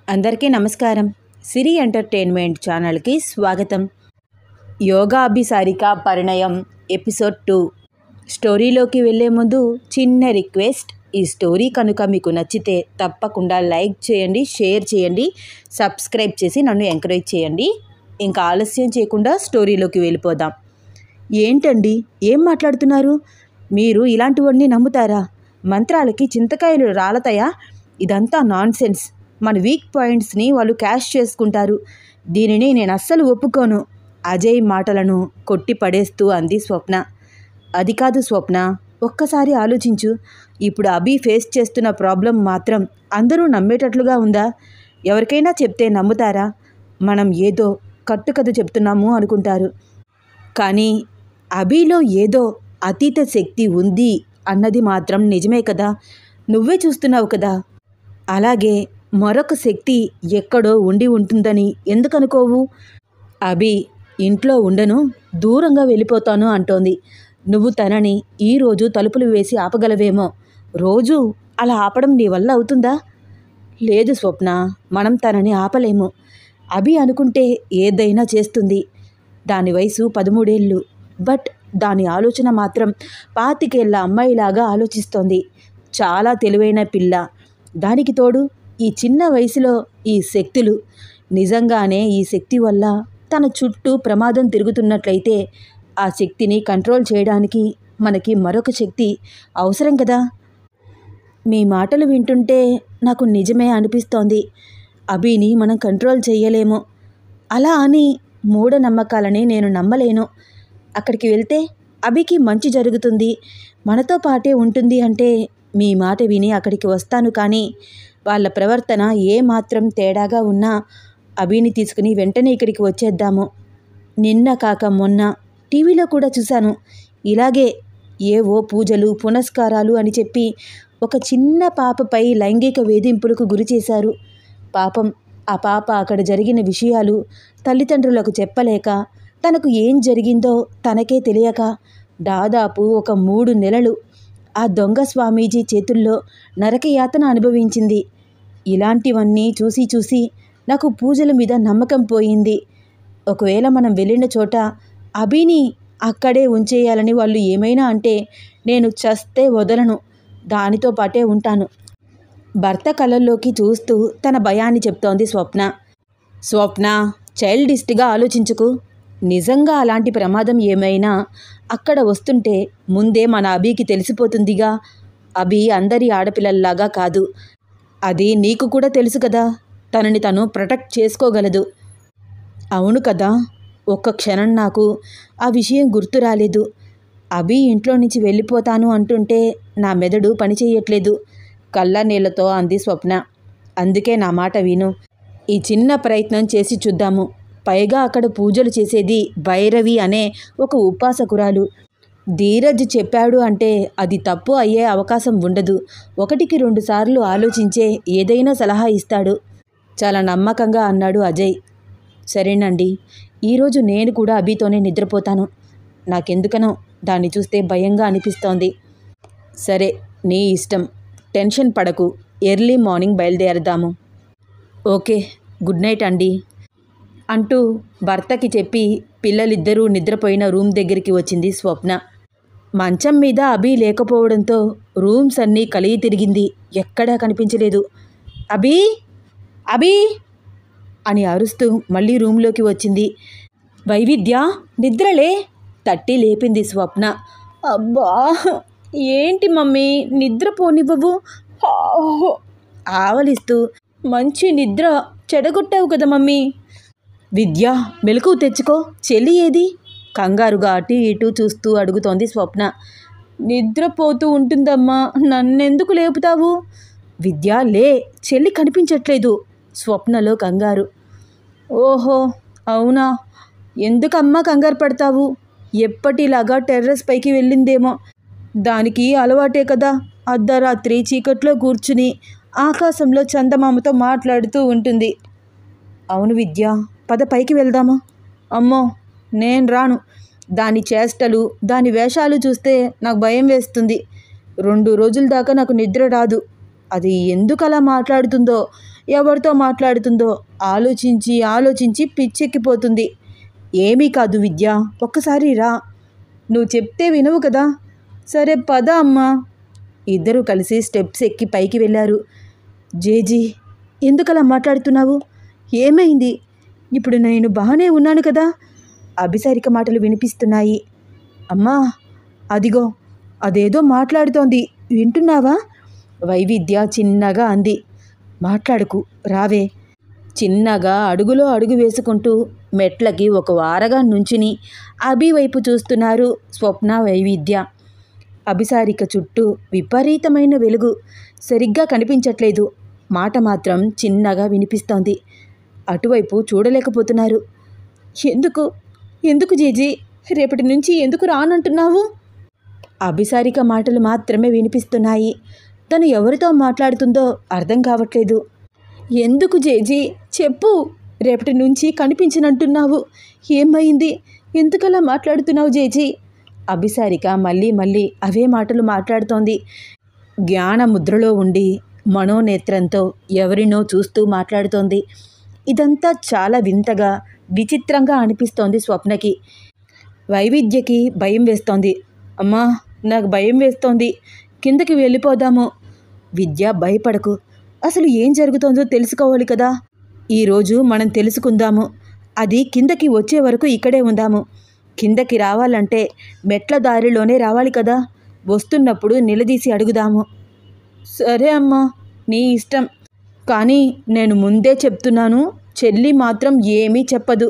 అందరికీ నమస్కారం. సిరి ఎంటర్టైన్మెంట్ ఛానల్కి స్వాగతం. యోగాభిసారిక పరిణయం ఎపిసోడ్ 2. స్టోరీలోకి వెళ్ళే ముందు చిన్న రిక్వెస్ట్. ఈ స్టోరీ కనుక మీకు నచ్చితే తప్పకుండా లైక్ చేయండి, షేర్ చేయండి, సబ్స్క్రైబ్ చేసి నన్ను ఎంకరేజ్ చేయండి. ఇంకా ఆలస్యం చేయకుండా స్టోరీలోకి వెళ్ళిపోదాం. ఏంటండి, ఏం మాట్లాడుతున్నారు? మీరు ఇలాంటివన్నీ నమ్ముతారా? మంత్రాలకి చింతకాయలు రాలతాయా? ఇదంతా నాన్సెన్స్. మన వీక్ పాయింట్స్ని వాళ్ళు క్యాష్ చేసుకుంటారు. దీనిని నేను అస్సలు ఒప్పుకోను. అజయ్ మాటలను కొట్టి పడేస్తూ అంది స్వప్న. అది కాదు స్వప్న, ఒక్కసారి ఆలోచించు. ఇప్పుడు అభి ఫేస్ చేస్తున్న ప్రాబ్లం మాత్రం అందరూ నమ్మేటట్లుగా ఉందా? ఎవరికైనా చెప్తే నమ్ముతారా? మనం ఏదో కట్టుకథ చెప్తున్నాము అనుకుంటారు. కానీ అభిలో ఏదో అతీత శక్తి ఉంది అన్నది మాత్రం నిజమే కదా. నువ్వే చూస్తున్నావు కదా. అలాగే మరొక శక్తి ఎక్కడో ఉండి ఉంటుందని ఎందుకు అనుకోవు? అభి ఇంట్లో ఉండను, దూరంగా వెళ్ళిపోతాను అంటోంది. నువ్వు తనని ఈరోజు తలుపులు వేసి ఆపగలవేమో. రోజు అలా ఆపడం నీ వల్ల అవుతుందా? లేదు స్వప్న, మనం తనని ఆపలేము. అభి అనుకుంటే ఏదైనా చేస్తుంది. దాని వయసు 13 ఏళ్ళు. బట్ దాని ఆలోచన మాత్రం 25 ఏళ్ల అమ్మాయిలాగా ఆలోచిస్తోంది. చాలా తెలివైన పిల్ల. దానికి తోడు ఈ చిన్న వయసులో ఈ శక్తులు. నిజంగానే ఈ శక్తి వల్ల తన చుట్టూ ప్రమాదం తిరుగుతున్నట్లయితే ఆ శక్తిని కంట్రోల్ చేయడానికి మనకి మరొక శక్తి అవసరం కదా. మీ మాటలు వింటుంటే నాకు నిజమే అనిపిస్తోంది. అభిని మనం కంట్రోల్ చేయలేము. అలా అని మూఢనమ్మకాలని నేను నమ్మలేను. అక్కడికి వెళ్తే అభికి మంచి జరుగుతుంది, మనతో పాటే ఉంటుంది అంటే మీ మాట విని అక్కడికి వస్తాను. కానీ వాళ్ళ ప్రవర్తన ఏమాత్రం తేడాగా ఉన్నా అభిని తీసుకుని వెంటనే ఇక్కడికి వచ్చేద్దాము. నిన్న కాక మొన్న టీవీలో కూడా చూశాను. ఇలాగే ఏవో పూజలు పునస్కారాలు అని చెప్పి ఒక చిన్న పాపపై లైంగిక వేధింపులకు గురి చేశారు. పాపం ఆ పాప అక్కడ జరిగిన విషయాలు తల్లిదండ్రులకు చెప్పలేక, తనకు ఏం జరిగిందో తనకే తెలియక దాదాపు ఒక 3 నెలలు ఆ దొంగ స్వామీజీ చేతుల్లో నరకయాతన అనుభవించింది. ఇలాంటివన్నీ చూసి చూసి నాకు పూజల మీద నమ్మకం పోయింది. ఒకవేళ మనం వెళ్ళిన చోట అభిని అక్కడే ఉంచేయాలని వాళ్ళు ఏమైనా అంటే నేను చస్తే వదలను, దానితో పాటే ఉంటాను. భర్త కళ్ళల్లోకి చూస్తూ తన భయాన్ని చెప్తోంది స్వప్న. స్వప్న, చైల్డిష్గా ఆలోచించుకు. నిజంగా అలాంటి ప్రమాదం ఏమైనా అక్కడ వస్తుంటే ముందే మన అభికి తెలిసిపోతుందిగా. అభి అందరి ఆడపిల్లల్లాగా కాదు. అది నీకు కూడా తెలుసు కదా. తనని తను ప్రొటెక్ట్ చేసుకోగలదు. అవును కదా. ఒక్క క్షణం నాకు ఆ విషయం గుర్తు రాలేదు. అభి ఇంట్లో నుంచి వెళ్ళిపోతాను అంటుంటే నా మెదడు పనిచేయట్లేదు. కళ్ళ నీళ్లతో అంది స్వప్న. అందుకే నా మాట విను. ఈ చిన్న ప్రయత్నం చేసి చూద్దాము. పైగా అక్కడ పూజలు చేసేది భైరవి అనే ఒక ఉపాసకురాలు. ధీరజ్ చెప్పాడు అంటే అది తప్పు అయ్యే అవకాశం ఉండదు. 1కి 2 సార్లు ఆలోచించే ఏదైనా సలహా ఇస్తాడు. చాలా నమ్మకంగా అన్నాడు అజయ్. సరేనండి, ఈరోజు నేను కూడా అభితోనే నిద్రపోతాను. నాకెందుకనో దాన్ని చూస్తే భయంగా అనిపిస్తోంది. సరే, నీ ఇష్టం. టెన్షన్ పడకు. ఎర్లీ మార్నింగ్ బయలుదేరదాము. ఓకే, గుడ్ నైట్ అండి అంటూ భర్తకి చెప్పి పిల్లలిద్దరూ నిద్రపోయిన రూమ్ దగ్గరికి వచ్చింది స్వప్న. మంచం మీద అభి లేకపోవడంతో రూమ్స్ అన్నీ కలిగి తిరిగింది. ఎక్కడా కనిపించలేదు. అభి, అభి అని అరుస్తూ మళ్ళీ రూమ్లోకి వచ్చింది. వైవిధ్య, నిద్రలే తట్టి లేపింది స్వప్న. అబ్బా, ఏంటి మమ్మీ నిద్రపోనివ్వవు? ఆవలిస్తూ మంచి నిద్ర చెడగొట్టావు కదా మమ్మీ. విద్య, మెలకువ తెచ్చుకో. చెల్లి ఏది? కంగారుగా అటు ఇటు చూస్తూ అడుగుతోంది స్వప్న. నిద్రపోతూ ఉంటుందమ్మా, నన్నెందుకు లేపుతావు? విద్య, లే, చెల్లి కనిపించట్లేదు. స్వప్నలో కంగారు. ఓహో, అవునా? ఎందుకమ్మా కంగారు పడతావు? ఎప్పటిలాగా టెర్రస్ పైకి వెళ్ళిందేమో. దానికి అలవాటే కదా. అర్ధరాత్రి చీకట్లో కూర్చుని ఆకాశంలో చందమామతో మాట్లాడుతూ ఉంటుంది. అవును విద్య, పద పైకి వెళ్దామా? అమ్మో, నేను రాను. దాని చేష్టలు, దాని వేషాలు చూస్తే నాకు భయం వేస్తుంది. 2 రోజుల దాకా నాకు నిద్ర రాదు. అది ఎందుకు అలా మాట్లాడుతుందో, ఎవరితో మాట్లాడుతుందో ఆలోచించి ఆలోచించి పిచ్చెక్కిపోతుంది. ఏమీ కాదు విద్య, ఒక్కసారి రా. నువ్వు చెప్తే వినవు కదా. సరే పద అమ్మా. ఇద్దరూ కలిసి స్టెప్స్ ఎక్కి పైకి వెళ్ళారు. జేజీ, ఎందుకలా మాట్లాడుతున్నావు? ఏమైంది? ఇప్పుడు నేను బాగానే ఉన్నాను కదా. అభిసారిక మాటలు వినిపిస్తున్నాయి. అమ్మా, అదిగో అదేదో మాట్లాడుతోంది, వింటున్నావా? వైవిద్య చిన్నగా అంది. మాట్లాడుకు, రావే. చిన్నగా అడుగులో అడుగు వేసుకుంటూ మెట్లకి ఒక వారగా నుంచుని అభి వైపు చూస్తున్నారు స్వప్న, వైవిద్య. అభిసారిక చుట్టూ విపరీతమైన వెలుగు, సరిగ్గా కనిపించట్లేదు. మాట మాత్రం చిన్నగా వినిపిస్తోంది. అటువైపు చూడలేకపోతున్నారు. ఎందుకు ఎందుకు జేజీ, రేపటి నుంచి ఎందుకు రానంటున్నావు? అభిసారిక మాటలు మాత్రమే వినిపిస్తున్నాయి. తను ఎవరితో మాట్లాడుతుందో అర్థం కావట్లేదు. ఎందుకు జేజీ, చెప్పు. రేపటి నుంచి కనిపించనంటున్నావు. ఏమైంది? ఎందుకలా మాట్లాడుతున్నావు జేజీ? అభిసారిక మళ్ళీ మళ్ళీ అవే మాటలు మాట్లాడుతోంది. జ్ఞాన ముద్రలో ఉండి మనోనేత్రంతో ఎవరినో చూస్తూ మాట్లాడుతోంది. ఇదంతా చాలా వింతగా, విచిత్రంగా అనిపిస్తోంది స్వప్నకి. వైవిద్యకి భయం వేస్తోంది. అమ్మా, నాకు భయం వేస్తోంది, కిందకి వెళ్ళిపోదాము. విద్య, భయపడకు. అసలు ఏం జరుగుతోందో తెలుసుకోవాలి కదా. ఈరోజు మనం తెలుసుకుందాము. అది కిందకి వచ్చే వరకు ఇక్కడే ఉందాము. కిందకి రావాలంటే మెట్ల దారిలోనే రావాలి కదా. వస్తున్నప్పుడు నిలదీసి అడుగుదాము. సరే అమ్మా, నీ ఇష్టం. కానీ నేను ముందే చెప్తున్నాను, చెల్లి మాత్రం ఏమీ చెప్పదు.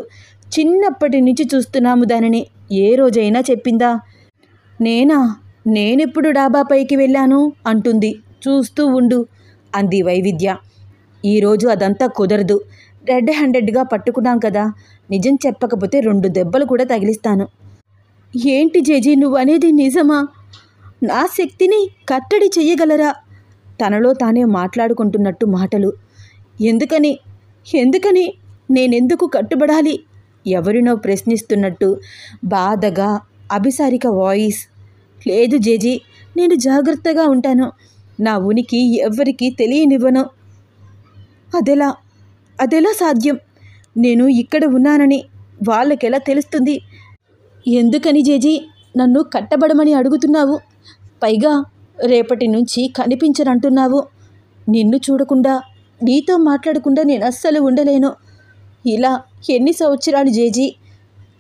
చిన్నప్పటి నుంచి చూస్తున్నాము దానిని. ఏ రోజైనా చెప్పిందా? నేనెప్పుడు డాబాపైకి వెళ్ళాను అంటుంది. చూస్తూ ఉండు అంది వైవిద్య. ఈరోజు అదంతా కుదరదు. రెడ్ హ్యాండెడ్గా పట్టుకున్నాం కదా. నిజం చెప్పకపోతే 2 దెబ్బలు కూడా తగిలిస్తాను. ఏంటి జేజీ, నువ్వు అనేది నిజమా? నా శక్తిని కట్టడి చెయ్యగలరా? తనలో తానే మాట్లాడుకుంటున్నట్టు మాటలు. ఎందుకని నేనెందుకు కట్టుబడాలి? ఎవరినో ప్రశ్నిస్తున్నట్టు బాధగా అభిసారిక వాయిస్. లేదు జేజీ, నేను జాగ్రత్తగా ఉంటాను. నా ఉనికి ఎవ్వరికీ తెలియనివ్వను. అదెలా సాధ్యం? నేను ఇక్కడ ఉన్నానని వాళ్ళకెలా తెలుస్తుంది? ఎందుకని జేజీ నన్ను కట్టబడమని అడుగుతున్నావు? పైగా రేపటి నుంచి కనిపించనంటున్నావు. నిన్ను చూడకుండా, నీతో మాట్లాడకుండా నేను అస్సలు ఉండలేను. ఇలా ఎన్ని సంవత్సరాలు జేజీ?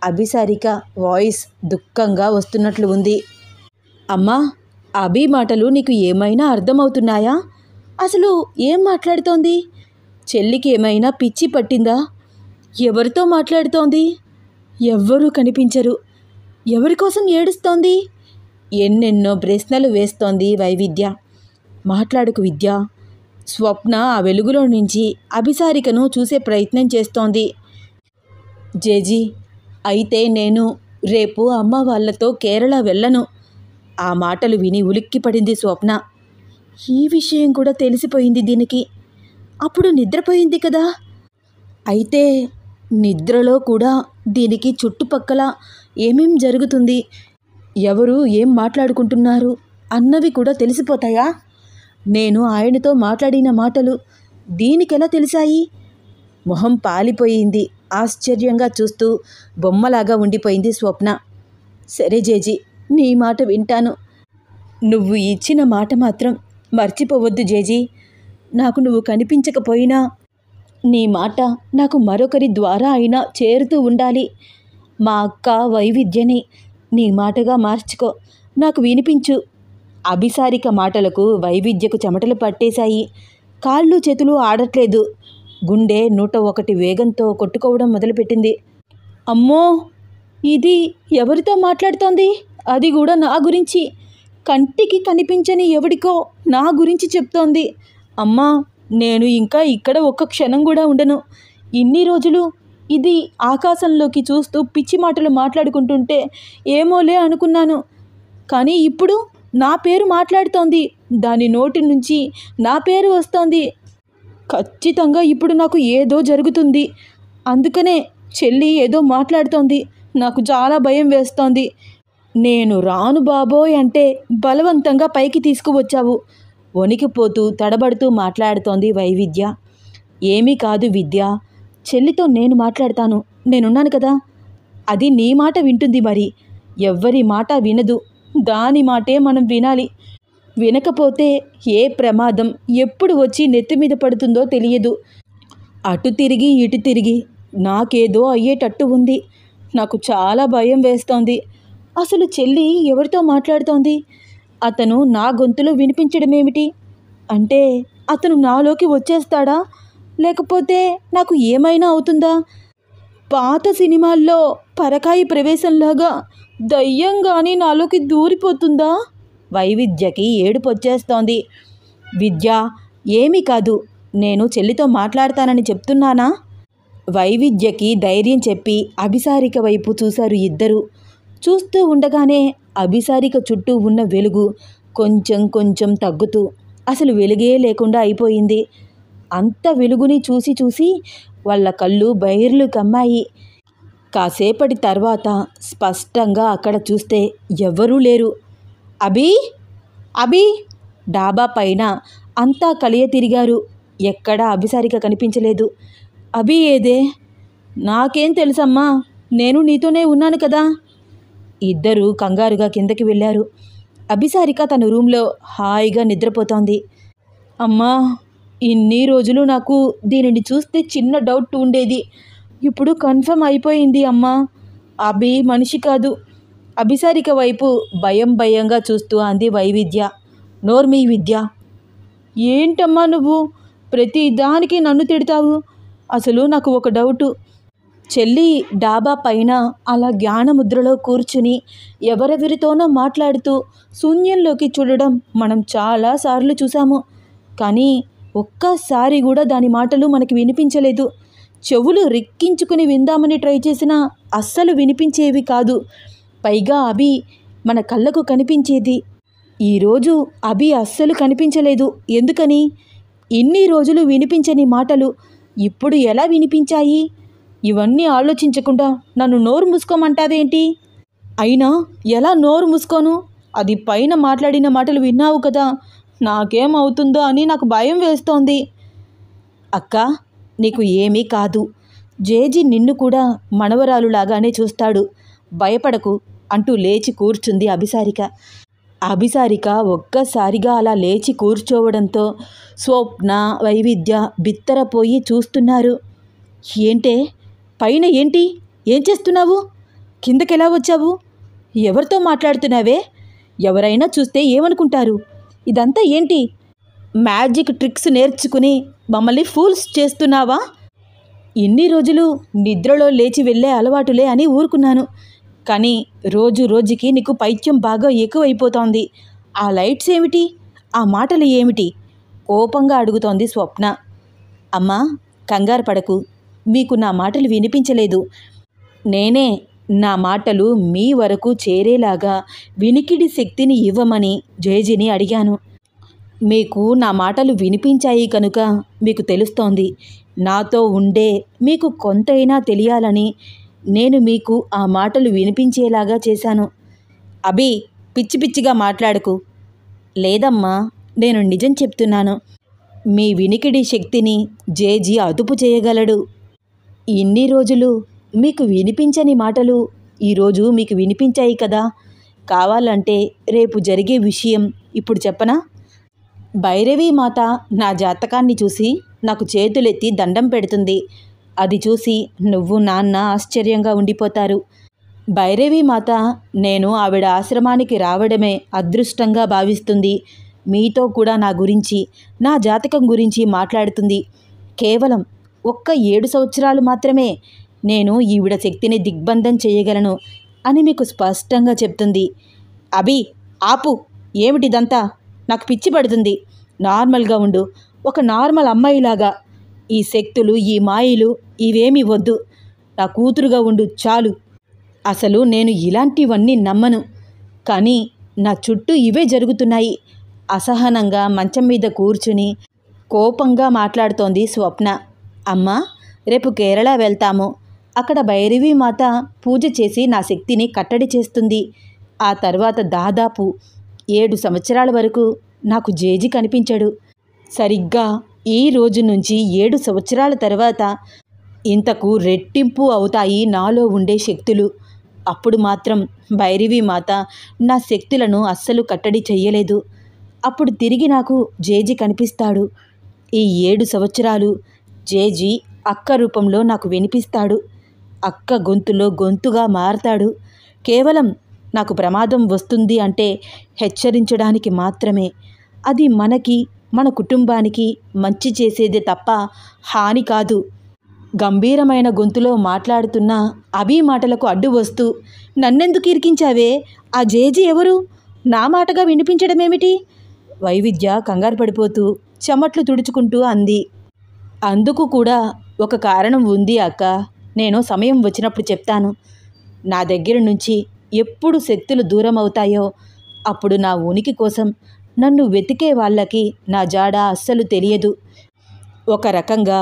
అభిసారిక వాయిస్ దుఃఖంగా వస్తున్నట్లు ఉంది. అమ్మా, అభి మాటలు నీకు ఏమైనా అర్థమవుతున్నాయా? అసలు ఏం మాట్లాడుతోంది? చెల్లికి ఏమైనా పిచ్చి పట్టిందా? ఎవరితో మాట్లాడుతోంది? ఎవ్వరూ కనిపించరు. ఎవరి కోసం ఏడుస్తోంది? ఎన్నెన్నో ప్రశ్నలు వేస్తోంది వైవిద్య. మాట్లాడుకు విద్య. స్వప్న ఆ వెలుగులో నుంచి అభిసారికను చూసే ప్రయత్నం చేస్తోంది. జేజీ, అయితే నేను రేపు అమ్మ వాళ్ళతో కేరళ వెళ్ళను. ఆ మాటలు విని ఉలిక్కిపడింది స్వప్న. ఈ విషయం కూడా తెలిసిపోయింది దీనికి. అప్పుడు నిద్రపోయింది కదా. అయితే నిద్రలో కూడా దీనికి చుట్టుపక్కల ఏమేం జరుగుతుంది, ఎవరు ఏం మాట్లాడుకుంటున్నారు అన్నవి కూడా తెలిసిపోతాయా? నేను ఆయనతో మాట్లాడిన మాటలు దీనికెలా తెలిసాయి? మొహం పాలిపోయింది. ఆశ్చర్యంగా చూస్తూ బొమ్మలాగా ఉండిపోయింది స్వప్న. సరే జేజీ, నీ మాట వింటాను. నువ్వు ఇచ్చిన మాట మాత్రం మర్చిపోవద్దు జేజీ. నాకు నువ్వు కనిపించకపోయినా నీ మాట నాకు మరొకరి ద్వారా అయినా చేరుతూ ఉండాలి. మా అక్క వైవిద్యని నీ మాటగా మార్చుకో, నాకు వినిపించు. అభిసారిక మాటలకు వైవిద్యకు చెమటలు పట్టేశాయి. కాళ్ళు చేతులు ఆడట్లేదు. గుండె 101 వేగంతో కొట్టుకోవడం మొదలుపెట్టింది. అమ్మో, ఇది ఎవరితో మాట్లాడుతోంది? అది కూడా నా గురించి. కంటికి కనిపించని ఎవడికో నా గురించి చెప్తోంది. అమ్మా, నేను ఇంకా ఇక్కడ ఒక్క క్షణం కూడా ఉండను. ఇన్ని రోజులు ఇది ఆకాశంలోకి చూస్తూ పిచ్చి మాటలు మాట్లాడుకుంటుంటే ఏమోలే అనుకున్నాను. కానీ ఇప్పుడు నా పేరు మాట్లాడుతోంది. దాని నోటి నుంచి నా పేరు వస్తోంది. ఖచ్చితంగా ఇప్పుడు నాకు ఏదో జరుగుతుంది. అందుకనే చెల్లి ఏదో మాట్లాడుతోంది. నాకు చాలా భయం వేస్తోంది. నేను రాను బాబోయ్ అంటే బలవంతంగా పైకి తీసుకువచ్చావు. వణికిపోతూ తడబడుతూ మాట్లాడుతోంది వైవిద్య. ఏమీ కాదు విద్య, చెల్లితో నేను మాట్లాడతాను, నేనున్నాను కదా. అది నీ మాట వింటుంది, మరి ఎవ్వరి మాట వినదు, దాని మాటే మనం వినాలి. వినకపోతే ఏ ప్రమాదం ఎప్పుడు వచ్చి నెత్తిమీద పడుతుందో తెలియదు. అటు తిరిగి ఇటు తిరిగి నాకేదో అయ్యేటట్టు ఉంది. నాకు చాలా భయం వేస్తోంది. అసలు చెల్లి ఎవరితో మాట్లాడుతోంది? అతను నా గొంతులో వినిపించడమేమిటి? అంటే అతను నాలోకి వచ్చేస్తాడా? లేకపోతే నాకు ఏమైనా అవుతుందా? పాత సినిమాల్లో పరకాయి ప్రవేశంలాగా దయ్యంగాని నాలోకి దూరిపోతుందా? వైవిద్యకి ఏడుపొచ్చేస్తోంది. విద్య, ఏమీ కాదు, నేను చెల్లితో మాట్లాడతానని చెప్తున్నానా? వైవిద్యకి ధైర్యం చెప్పి అభిసారిక వైపు చూశారు ఇద్దరు. చూస్తూ ఉండగానే అభిసారిక చుట్టూ ఉన్న వెలుగు కొంచెం కొంచెం తగ్గుతూ అసలు వెలుగే లేకుండా అయిపోయింది. అంత వెలుగుని చూసి చూసి వాళ్ళ కళ్ళు బైర్లు కమ్మాయి. కాసేపటి తర్వాత స్పష్టంగా అక్కడ చూస్తే ఎవ్వరూ లేరు. అభి, అభి! డాబా పైన అంతా కలియ తిరిగారు. ఎక్కడా అభిసారిక కనిపించలేదు. అభి ఏదే? నాకేం తెలుసమ్మా, నేను నీతోనే ఉన్నాను కదా. ఇద్దరూ కంగారుగా కిందకి వెళ్ళారు. అభిసారిక తన రూంలో హాయిగా నిద్రపోతోంది. అమ్మా, ఇన్ని రోజులు నాకు దీనిని చూస్తే చిన్న డౌట్ ఉండేది. ఇప్పుడు కన్ఫర్మ్ అయిపోయింది అమ్మా. అభి మనిషి కాదు. అభిసారిక వైపు భయం భయంగా చూస్తూ అంది వైవిద్య. నోర్మీ విద్య. ఏంటమ్మా నువ్వు ప్రతి దానికి నన్ను తిడతావు? అసలు నాకు ఒక డౌటు. చెల్లి డాబా పైన అలా జ్ఞానముద్రలో కూర్చుని ఎవరెవరితోనో మాట్లాడుతూ శూన్యంలోకి చూడడం మనం చాలాసార్లు చూసాము. కానీ ఒక్కసారి కూడా దాని మాటలు మనకి వినిపించలేదు. చెవులు రిక్కించుకుని విందామని ట్రై చేసినా అస్సలు వినిపించేవి కాదు. పైగా అభి మన కళ్ళకు కనిపించేది. ఈరోజు అభి అస్సలు కనిపించలేదు. ఎందుకని? ఇన్ని రోజులు వినిపించని మాటలు ఇప్పుడు ఎలా వినిపించాయి? ఇవన్నీ ఆలోచించకుండా నన్ను నోరు మూసుకోమంటావేంటి? అయినా ఎలా నోరు మూసుకోను? అది పైన మాట్లాడిన మాటలు విన్నావు కదా. నాకేమవుతుందో అని నాకు భయం వేస్తోంది. అక్క, నీకు ఏమీ కాదు. జేజీ నిన్ను కూడా మనవరాలులాగానే చూస్తాడు, భయపడకు అంటూ లేచి కూర్చుంది అభిసారిక. అభిసారిక ఒక్కసారిగా అలా లేచి కూర్చోవడంతో స్వప్న, వైవిద్య బిత్తరపోయి చూస్తున్నారు. ఏంటే? పైన ఏంటి? ఏం చేస్తున్నావు? కిందకెలా వచ్చావు? ఎవరితో మాట్లాడుతున్నావే? ఎవరైనా చూస్తే ఏమనుకుంటారు? ఇదంతా ఏంటి? మ్యాజిక్ ట్రిక్స్ నేర్చుకుని మమ్మల్ని ఫూల్స్ చేస్తున్నావా? ఇన్ని రోజులు నిద్రలో లేచి వెళ్ళే అలవాటులే అని ఊరుకున్నాను. కానీ రోజు రోజుకి నీకు పైత్యం బాగా ఎక్కువైపోతోంది. ఆ లైట్స్ ఏమిటి? ఆ మాటలు ఏమిటి? కోపంగా అడుగుతోంది స్వప్న. అమ్మా, కంగారు పడకు. మీకు నా మాటలు వినిపించలేదు. నేనే నా మాటలు మీ వరకు చేరేలాగా వినికిడి శక్తిని ఇవ్వమని జేజీని అడిగాను. మీకు నా మాటలు వినిపించాయి కనుక మీకు తెలుస్తోంది. నాతో ఉండే మీకు కొంతైనా తెలియాలని నేను మీకు ఆ మాటలు వినిపించేలాగా చేశాను. అభి, పిచ్చి పిచ్చిగా మాట్లాడకు. లేదమ్మా, నేను నిజం చెప్తున్నాను. మీ వినికిడి శక్తిని జేజీ అదుపు చేయగలడు. ఇన్ని రోజులు మీకు వినిపించని మాటలు ఈరోజు మీకు వినిపించాయి కదా. కావాలంటే రేపు జరిగే విషయం ఇప్పుడు చెప్పనా? భైరవీ మాత నా జాతకాన్ని చూసి నాకు చేతులెత్తి దండం పెడుతుంది. అది చూసి నువ్వు నాన్న ఆశ్చర్యంగా ఉండిపోతారు. భైరవీ మాత నేను ఆవిడ ఆశ్రమానికి రావడమే అదృష్టంగా భావిస్తుంది. మీతో కూడా నా గురించి, నా జాతకం గురించి మాట్లాడుతుంది. కేవలం ఒక్క 7 సంవత్సరాలు మాత్రమే నేను ఈవిడ శక్తిని దిగ్బంధం చేయగలను అని మీకు స్పష్టంగా చెప్తుంది. అభి, ఆపు. ఏమిటిదంతా? నాకు పిచ్చి పడుతుంది. నార్మల్గా ఉండు, ఒక నార్మల్ అమ్మాయిలాగా. ఈ శక్తులు, ఈ మాయలు ఇవేమీ వద్దు. నా కూతురుగా ఉండు చాలు. అసలు నేను ఇలాంటివన్నీ నమ్మను, కానీ నా చుట్టూ ఇవే జరుగుతున్నాయి. అసహనంగా మంచం మీద కూర్చుని కోపంగా మాట్లాడుతోంది స్వప్న. అమ్మా, రేపు కేరళ వెళ్తాము. అక్కడ భైరవీ మాత పూజ చేసి నా శక్తిని కట్టడి చేస్తుంది. ఆ తర్వాత దాదాపు 7 సంవత్సరాల వరకు నాకు జేజీ కనిపించాడు. సరిగ్గా ఈ రోజు నుంచి 7 సంవత్సరాల తర్వాత ఇంతకు రెట్టింపు అవుతాయి నాలో ఉండే శక్తులు. అప్పుడు మాత్రం భైరవి మాత నా శక్తులను అస్సలు కట్టడి చెయ్యలేదు. అప్పుడు తిరిగి నాకు జేజీ కనిపిస్తాడు. ఈ 7 సంవత్సరాలు జేజీ అక్క రూపంలో నాకు వినిపిస్తాడు. అక్క గొంతులో గొంతుగా మారతాడు. కేవలం నాకు ప్రమాదం వస్తుంది అంటే హెచ్చరించడానికి మాత్రమే. అది మనకి, మన కుటుంబానికి మంచి చేసేదే తప్ప హాని కాదు. గంభీరమైన గొంతులో మాట్లాడుతున్న అభి మాటలకు అడ్డు వస్తూ, నన్నెందుకు ఇరికించావే? ఆ జేజీ ఎవరు? నా మాటగా వినిపించడమేమిటి? వైవిద్య కంగారు పడిపోతూ చెమట్లు తుడుచుకుంటూ అంది. అందుకు కూడా ఒక కారణం ఉంది అక్క. నేను సమయం వచ్చినప్పుడు చెప్తాను. నా దగ్గర నుంచి ఎప్పుడు శక్తులు దూరం అవుతాయో అప్పుడు నా ఉనికి కోసం నన్ను వెతికే వాళ్ళకి నా జాడ అస్సలు తెలియదు. ఒక రకంగా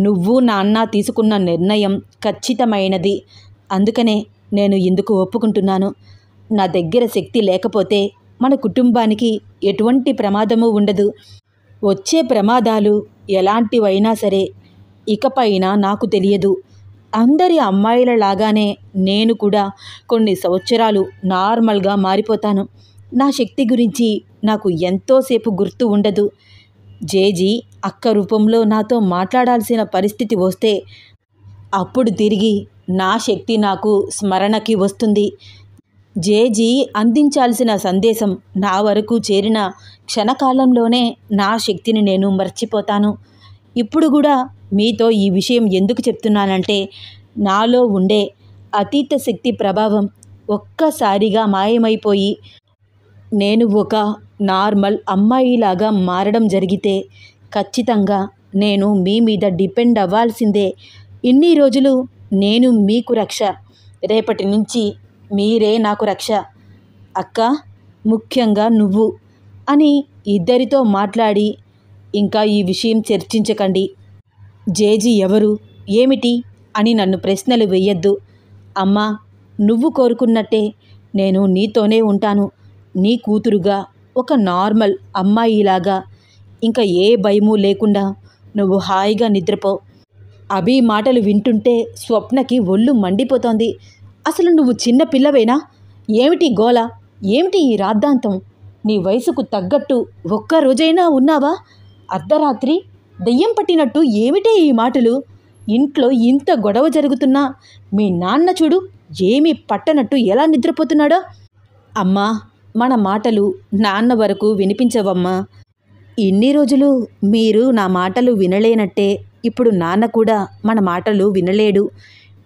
నువ్వు నాన్న తీసుకున్న నిర్ణయం ఖచ్చితమైనది. అందుకనే నేను ఇందుకు ఒప్పుకుంటున్నాను. నా దగ్గర శక్తి లేకపోతే మన కుటుంబానికి ఎటువంటి ప్రమాదము ఉండదు. వచ్చే ప్రమాదాలు ఎలాంటివైనా సరే ఇకపైన నాకు తెలియదు. అందరి అమ్మాయిలలాగానే నేను కూడా కొన్ని సంవత్సరాలు నార్మల్గా మారిపోతాను. నా శక్తి గురించి నాకు ఎంతోసేపు గుర్తు ఉండదు. జేజీ అక్క రూపంలో నాతో మాట్లాడాల్సిన పరిస్థితి వస్తే అప్పుడు తిరిగి నా శక్తి నాకు స్మరణకి వస్తుంది. జేజీ అందించాల్సిన సందేశం నా వరకు చేరిన క్షణకాలంలోనే నా శక్తిని నేను మర్చిపోతాను. ఇప్పుడు కూడా మీతో ఈ విషయం ఎందుకు చెప్తున్నానంటే నాలో ఉండే అతీత శక్తి ప్రభావం ఒక్కసారిగా మాయమైపోయి నేను ఒక నార్మల్ అమ్మాయిలాగా మారడం జరిగితే ఖచ్చితంగా నేను మీ మీద డిపెండ్ అవ్వాల్సిందే. ఇన్ని రోజులు నేను మీకు రక్ష, రేపటి నుంచి మీరే నాకు రక్ష. అక్క, ముఖ్యంగా నువ్వు అని ఇద్దరితో మాట్లాడి ఇంకా ఈ విషయం చర్చించకండి. జేజీ ఎవరు, ఏమిటి అని నన్ను ప్రశ్నలు వెయ్యొద్దు. అమ్మా, నువ్వు కోరుకున్నట్టే నేను నీతోనే ఉంటాను. నీ కూతురుగా, ఒక నార్మల్ అమ్మాయిలాగా. ఇంకా ఏ భయమూ లేకుండా నువ్వు హాయిగా నిద్రపో. అభి మాటలు వింటుంటే స్వప్నకి ఒళ్ళు మండిపోతోంది. అసలు నువ్వు చిన్న పిల్లవేనా? ఏమిటి గోల? ఏమిటి ఈ రాద్ధాంతం? నీ వయసుకు తగ్గట్టు ఒక్కరోజైనా ఉన్నావా? అర్ధరాత్రి దెయ్యం పట్టినట్టు ఏమిటే ఈ మాటలు? ఇంట్లో ఇంత గొడవ జరుగుతున్నా మీ నాన్న చూడు ఏమీ పట్టనట్టు ఎలా నిద్రపోతున్నాడో. అమ్మా, మన మాటలు నాన్న వరకు వినిపించవమ్మా. ఇన్ని రోజులు మీరు నా మాటలు వినలేనట్టే ఇప్పుడు నాన్న కూడా మన మాటలు వినలేడు.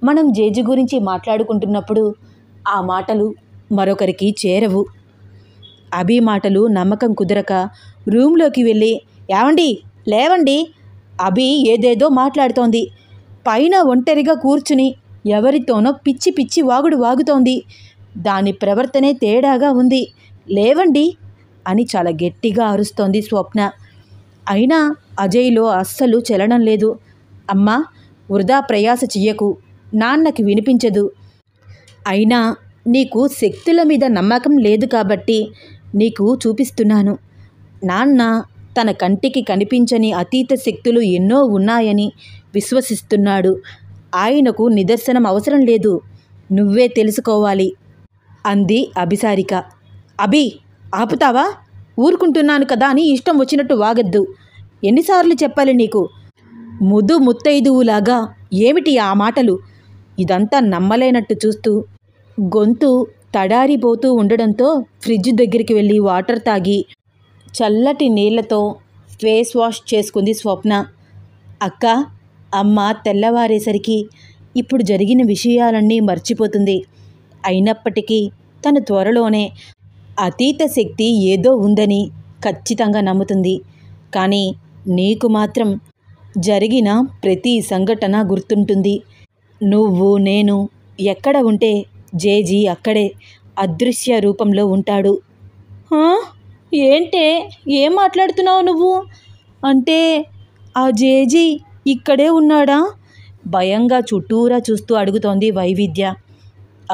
మనం జేజీ గురించి మాట్లాడుకుంటున్నప్పుడు ఆ మాటలు మరొకరికి చేరవు. అభి మాటలు నమ్మకం కుదరక రూమ్లోకి వెళ్ళి, ఏవండి లేవండి, అభి ఏదేదో మాట్లాడుతోంది. పైన ఒంటరిగా కూర్చుని ఎవరితోనో పిచ్చి పిచ్చి వాగుడు వాగుతోంది. దాని ప్రవర్తనే తేడాగా ఉంది. లేవండి అని చాలా గట్టిగా అరుస్తోంది స్వప్న. అయినా అజయ్లో అస్సలు చలనం లేదు. అమ్మా, వృధా ప్రయాస చెయ్యకు, నాన్నకి వినిపించదు. అయినా నీకు శక్తుల మీద నమ్మకం లేదు కాబట్టి నీకు చూపిస్తున్నాను. నాన్న తన కంటికి కనిపించని అతీత శక్తులు ఎన్నో ఉన్నాయని విశ్వసిస్తున్నాడు. ఆయనకు నిదర్శనం అవసరం లేదు, నువ్వే తెలుసుకోవాలి అంది అభిసారిక. అభి, ఆపుతావా? ఊరుకుంటున్నాను కదా అని ఇష్టం వచ్చినట్టు వాగద్దు. ఎన్నిసార్లు చెప్పాలి నీకు? ముత్తైదువులాగా ఏమిటి ఆ మాటలు? ఇదంతా నమ్మలేనట్టు చూస్తూ గొంతు తడారిపోతూ ఉండడంతో ఫ్రిడ్జ్ దగ్గరికి వెళ్ళి వాటర్ తాగి చల్లటి నీళ్లతో ఫేస్ వాష్ చేసుకుంది స్వప్న. అక్క, అమ్మ తెల్లవారేసరికి ఇప్పుడు జరిగిన విషయాలన్నీ మర్చిపోతుంది. అయినప్పటికీ తను త్వరలోనే అతీత శక్తి ఏదో ఉందని ఖచ్చితంగా నమ్ముతుంది. కానీ నీకు మాత్రం జరిగిన ప్రతి సంఘటన గుర్తుంటుంది. నువ్వు నేను ఎక్కడ ఉంటే జేజీ అక్కడే అదృశ్య రూపంలో ఉంటాడు. ఏంటే, ఏం మాట్లాడుతున్నావు నువ్వు? అంటే ఆ జేజీ ఇక్కడే ఉన్నాడా? భయంగా చుట్టూరా చూస్తూ అడుగుతోంది వైవిద్య.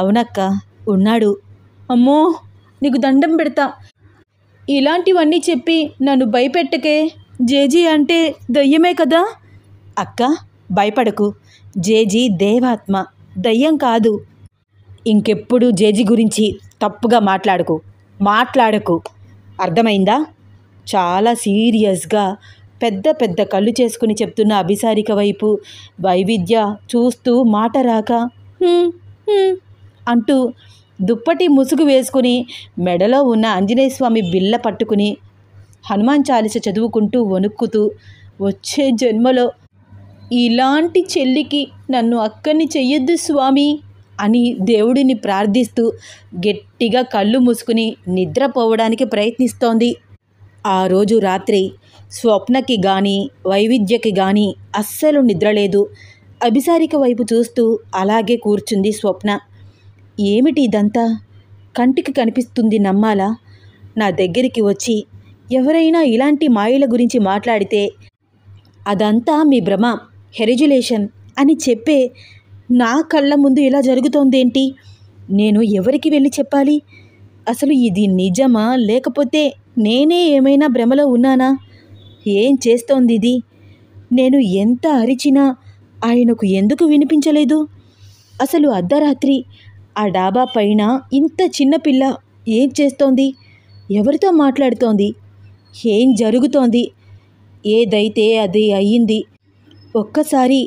అవునక్క, ఉన్నాడు. అమ్మో, నీకు దండం పెడతా. ఇలాంటివన్నీ చెప్పి నన్ను భయపెట్టకే. జేజీ అంటే దయ్యమే కదా. అక్క, భయపడకు. జేజీ దేవాత్మ, దయ్యం కాదు. ఇంకెప్పుడు జేజీ గురించి తప్పుగా మాట్లాడకు. అర్థమైందా? చాలా సీరియస్గా పెద్ద పెద్ద కళ్ళు చేసుకుని చెప్తున్న అభిసారిక వైపు వైవిద్య చూస్తూ మాట రాక అంటూ దుప్పటి ముసుగు వేసుకుని మెడలో ఉన్న ఆంజనేయస్వామి బిళ్ళ పట్టుకుని హనుమాన్ చాలీస చదువుకుంటూ వణుక్కుతూ, వచ్చే జన్మలో ఇలాంటి చెల్లికి నన్ను అక్కని చెయ్యొద్దు స్వామి అని దేవుడిని ప్రార్థిస్తూ గట్టిగా కళ్ళు మూసుకుని నిద్రపోవడానికి ప్రయత్నిస్తోంది. ఆ రోజు రాత్రి స్వప్నకి కానీ వైవిద్యకి కానీ అస్సలు నిద్రలేదు. అభిసారిక వైపు చూస్తూ అలాగే కూర్చుంది స్వప్న. ఏమిటి ఇదంతా? కంటికి కనిపిస్తుంది నమ్మాలా? నా దగ్గరికి వచ్చి ఎవరైనా ఇలాంటి మాయల గురించి మాట్లాడితే అదంతా మీ భ్రమ, హెరిజులేషన్ అని చెప్పే నా కళ్ళ ముందు ఇలా జరుగుతోందేంటి? నేను ఎవరికి వెళ్ళి చెప్పాలి? అసలు ఇది నిజమా, లేకపోతే నేనే ఏమైనా భ్రమలో ఉన్నానా? ఏం చేస్తోంది ఇది? నేను ఎంత అరిచినా ఆయనకు ఎందుకు వినిపించలేదు? అసలు అర్ధరాత్రి ఆ డాబా పైన ఇంత చిన్నపిల్ల ఏం చేస్తోంది? ఎవరితో మాట్లాడుతోంది? ఏం జరుగుతోంది? ఏదైతే అది అయ్యింది. ఒక్కసారి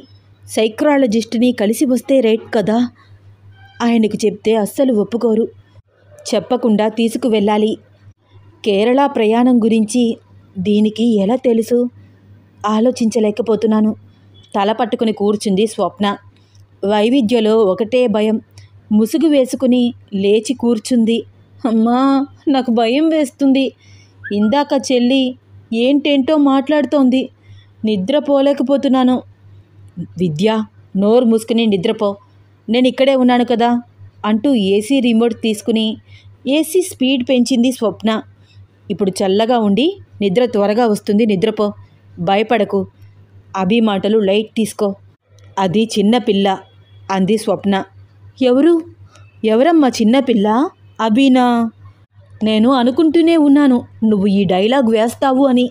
సైక్రాలజిస్ట్ని కలిసి వస్తే రైట్ కదా. ఆయనకు చెప్తే అస్సలు ఒప్పుకోరు. చెప్పకుండా తీసుకువెళ్ళాలి. కేరళ ప్రయాణం గురించి దీనికి ఎలా తెలుసు? ఆలోచించలేకపోతున్నాను. తల పట్టుకుని కూర్చుంది స్వప్న. వైవిద్యలో ఒకటే భయం. ముసుగు వేసుకుని లేచి కూర్చుంది. అమ్మా, నాకు భయం వేస్తుంది. ఇందాక చెల్లి ఏంటేంటో మాట్లాడుతోంది. నిద్రపోలేకపోతున్నాను. విద్య, నోరు మూసుకుని నిద్రపో. నేను ఇక్కడే ఉన్నాను కదా అంటూ ఏసీ రిమోట్ తీసుకుని ఏసీ స్పీడ్ పెంచింది స్వప్న. ఇప్పుడు చల్లగా ఉండి నిద్ర త్వరగా వస్తుంది, నిద్రపో. భయపడకు. అభి మాటలు లైట్ తీసుకో. అది చిన్నపిల్ల అంది స్వప్న. ఎవరమ్మా చిన్నపిల్ల? అభినా? నేను అనుకుంటూనే ఉన్నాను నువ్వు ఈ డైలాగ్ వేస్తావు అని.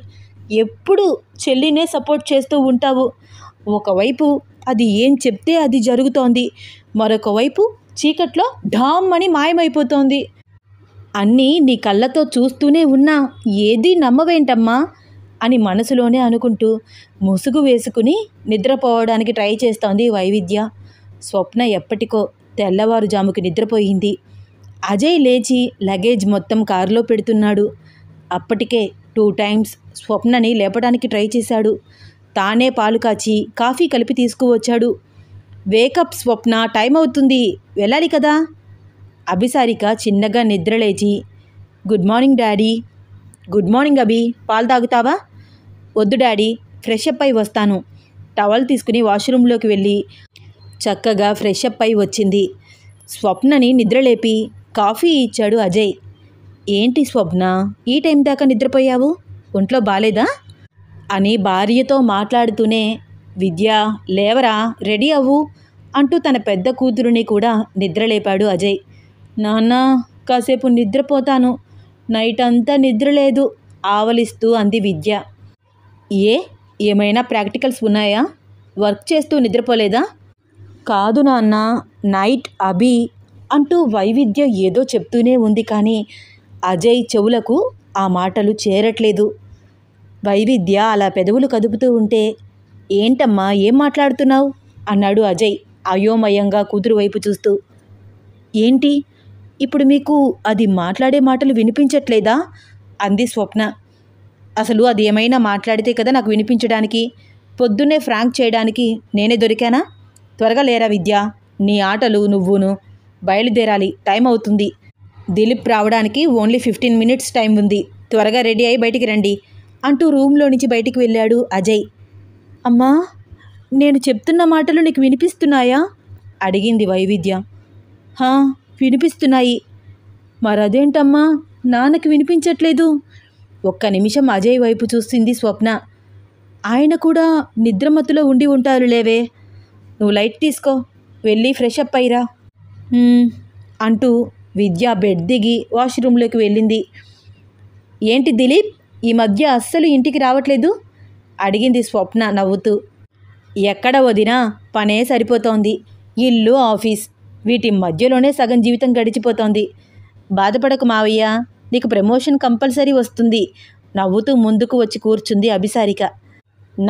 ఎప్పుడు చెల్లినే సపోర్ట్ చేస్తూ ఉంటావు. ఒకవైపు అది ఏం చెప్తే అది జరుగుతోంది, మరొక వైపు చీకట్లో ఢామ్ అని మాయమైపోతోంది. అన్నీ నీ కళ్ళతో చూస్తూనే ఉన్నా ఏదీ నమ్మవేంటమ్మా అని మనసులోనే అనుకుంటూ ముసుగు వేసుకుని నిద్రపోవడానికి ట్రై చేస్తోంది వైవిద్య. స్వప్న ఎప్పటికో తెల్లవారుజాముకి నిద్రపోయింది. అజయ్ లేచి లగేజ్ మొత్తం కారులో పెడుతున్నాడు. అప్పటికే 2 టైమ్స్ స్వప్నని లేపడానికి ట్రై చేశాడు. తానే పాలు కాచి కాఫీ కలిపి తీసుకువచ్చాడు. వేకప్ స్వప్న, టైం అవుతుంది, వెళ్ళాలి కదా. అభిసారిక చిన్నగా నిద్రలేచి, good morning daddy. Good morning Abhi, పాలు తాగుతావా? వద్దు డాడీ, ఫ్రెష్ అప్ అయి వస్తాను. టవల్ తీసుకుని వాష్రూమ్లోకి వెళ్ళి చక్కగా ఫ్రెష్ అప్ అయి వచ్చింది. స్వప్నని నిద్రలేపి కాఫీ ఇచ్చాడు అజయ్. ఏంటి స్వప్న, ఈ టైం దాకా నిద్రపోయావు? ఒంట్లో బాలేదా అని భార్యతో మాట్లాడుతూనే, విద్య లేవరా, రెడీ అవ్వు అంటూ తన పెద్ద కూతురుని కూడా నిద్రలేపాడు అజయ్. నాన్న, కాసేపు నిద్రపోతాను, నైట్ అంతా నిద్రలేదు ఆవలిస్తూ అంది విద్య. ఏమైనా ప్రాక్టికల్స్ ఉన్నాయా? వర్క్ చేస్తూ నిద్రపోలేదా? కాదు నాన్న, నైట్ అభి అంటూ వైవిద్య ఏదో చెప్తూనే ఉంది. కానీ అజయ్ చెవులకు ఆ మాటలు చేరట్లేదు. వైవిద్య అలా పెదవులు కదుపుతూ ఉంటే, ఏంటమ్మా, ఏం మాట్లాడుతున్నావు అన్నాడు అజయ్ అయోమయంగా కూతురు వైపు చూస్తూ. ఏంటి, ఇప్పుడు మీకు అది మాట్లాడే మాటలు వినిపించట్లేదా అంది స్వప్న. అసలు అది ఏమైనా మాట్లాడితే కదా నాకు వినిపించడానికి. పొద్దున్నే ఫ్రాంక్ చేయడానికి నేనే దొరికానా? త్వరగా లేరా విద్య, నీ ఆటలు నువ్వును. బయలుదేరాలి, టైం అవుతుంది. దిలీప్ రావడానికి ఓన్లీ 15 మినిట్స్ టైం ఉంది. త్వరగా రెడీ అయి బయటికి రండి అంటూ రూమ్లో నుంచి బయటికి వెళ్ళాడు అజయ్. అమ్మా, నేను చెప్తున్న మాటలు నీకు వినిపిస్తున్నాయా అడిగింది వైవిద్య. వినిపిస్తున్నాయి. మరదేంటమ్మా, నాన్నకి వినిపించట్లేదు? ఒక్క నిమిషం అజయ్ వైపు చూసింది స్వప్న. ఆయన కూడా నిద్రమత్తులో ఉండి ఉంటారు లేవే. నువ్వు లైట్ తీసుకో, వెళ్ళి ఫ్రెష్ అప్ అయ్యిరా అంటూ విద్య బెడ్ దిగి వాష్రూమ్లోకి వెళ్ళింది. ఏంటి దిలీప్, ఈ మధ్య అస్సలు ఇంటికి రావట్లేదు? అడిగింది స్వప్న నవ్వుతూ. ఎక్కడ వదినా, పనే సరిపోతోంది. ఇల్లు, ఆఫీస్, వీటి మధ్యలోనే సగం జీవితం గడిచిపోతోంది. బాధపడకు మావయ్య, నీకు ప్రమోషన్ కంపల్సరీ వస్తుంది. నవ్వుతూ ముందుకు వచ్చి కూర్చుంది అభిసారిక.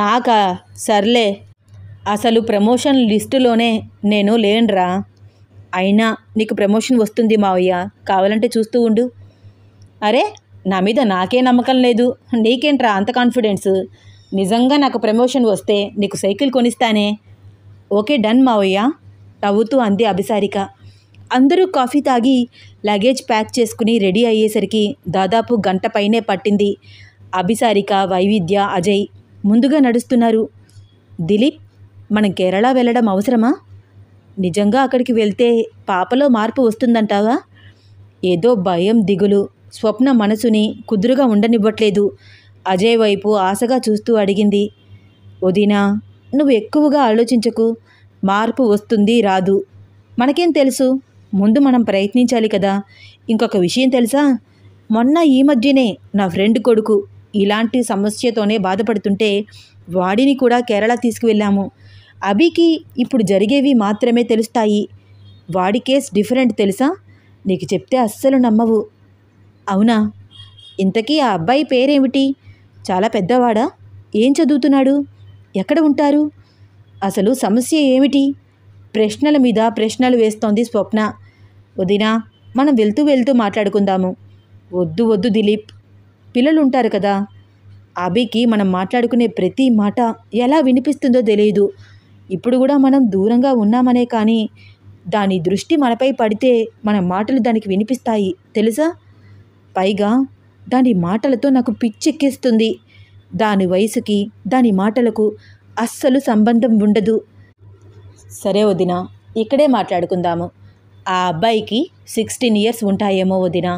నాకా? సర్లే, అసలు ప్రమోషన్ లిస్టులోనే నేను లేనురా. అయినా నీకు ప్రమోషన్ వస్తుంది మావయ్య, కావాలంటే చూస్తూ ఉండు. అరే, నా మీద నాకే నమ్మకం లేదు, నీకేంట్రా అంత కాన్ఫిడెన్స్? నిజంగా నాకు ప్రమోషన్ వస్తే నీకు సైకిల్ కొనిస్తానే. ఓకే డన్ మావయ్య, నవ్వుతూ అంది అభిసారిక. అందరూ కాఫీ తాగి లగేజ్ ప్యాక్ చేసుకుని రెడీ అయ్యేసరికి దాదాపు గంట పైనే పట్టింది. అభిసారిక, వైవిధ్య, అజయ్ ముందుగా నడుస్తున్నారు. దిలీప్, మనం కేరళ వెళ్ళడం అవసరమా? నిజంగా అక్కడికి వెళ్తే పాపలో మార్పు వస్తుందంటావా? ఏదో భయం, దిగులు స్వప్న మనసుని కుదురుగా ఉండనివ్వట్లేదు. అజయ్ వైపు ఆశగా చూస్తూ అడిగింది. వదినా, నువ్వు ఎక్కువగా ఆలోచించకు. మార్పు వస్తుంది, రాదు, మనకేం తెలుసు? ముందు మనం ప్రయత్నించాలి కదా. ఇంకొక విషయం తెలుసా? మొన్న ఈ మధ్యనే నా ఫ్రెండ్ కొడుకు ఇలాంటి సమస్యతోనే బాధపడుతుంటే వాడిని కూడా కేరళ తీసుకువెళ్ళాము. అభికి ఇప్పుడు జరిగేవి మాత్రమే తెలుస్తాయి. వాడి కేస్ డిఫరెంట్ తెలుసా? నీకు చెప్తే అస్సలు నమ్మవు. అవునా? ఇంతకీ ఆ అబ్బాయి పేరేమిటి? చాలా పెద్దవాడా? ఏం చదువుతున్నాడు? ఎక్కడ ఉంటారు? అసలు సమస్య ఏమిటి? ప్రశ్నల మీద ప్రశ్నలు వేస్తోంది స్వప్న. వదినా, మనం వెళ్తూ వెళ్తూ మాట్లాడుకుందాము. వద్దు వద్దు దిలీప్, పిల్లలు ఉంటారు కదా. అభికి మనం మాట్లాడుకునే ప్రతి మాట ఎలా వినిపిస్తుందో తెలియదు. ఇప్పుడు కూడా మనం దూరంగా ఉన్నామనే కానీ దాని దృష్టి మనపై పడితే మన మాటలు దానికి వినిపిస్తాయి తెలుసా? పైగా దాని మాటలతో నాకు పిచ్చెక్కిస్తుంది. దాని వయసుకి దాని మాటలకు అస్సలు సంబంధం ఉండదు. సరే వదినా, ఇక్కడే మాట్లాడుకుందాము. ఆ అబ్బాయికి 16 ఇయర్స్ ఉంటాయేమో వదినా.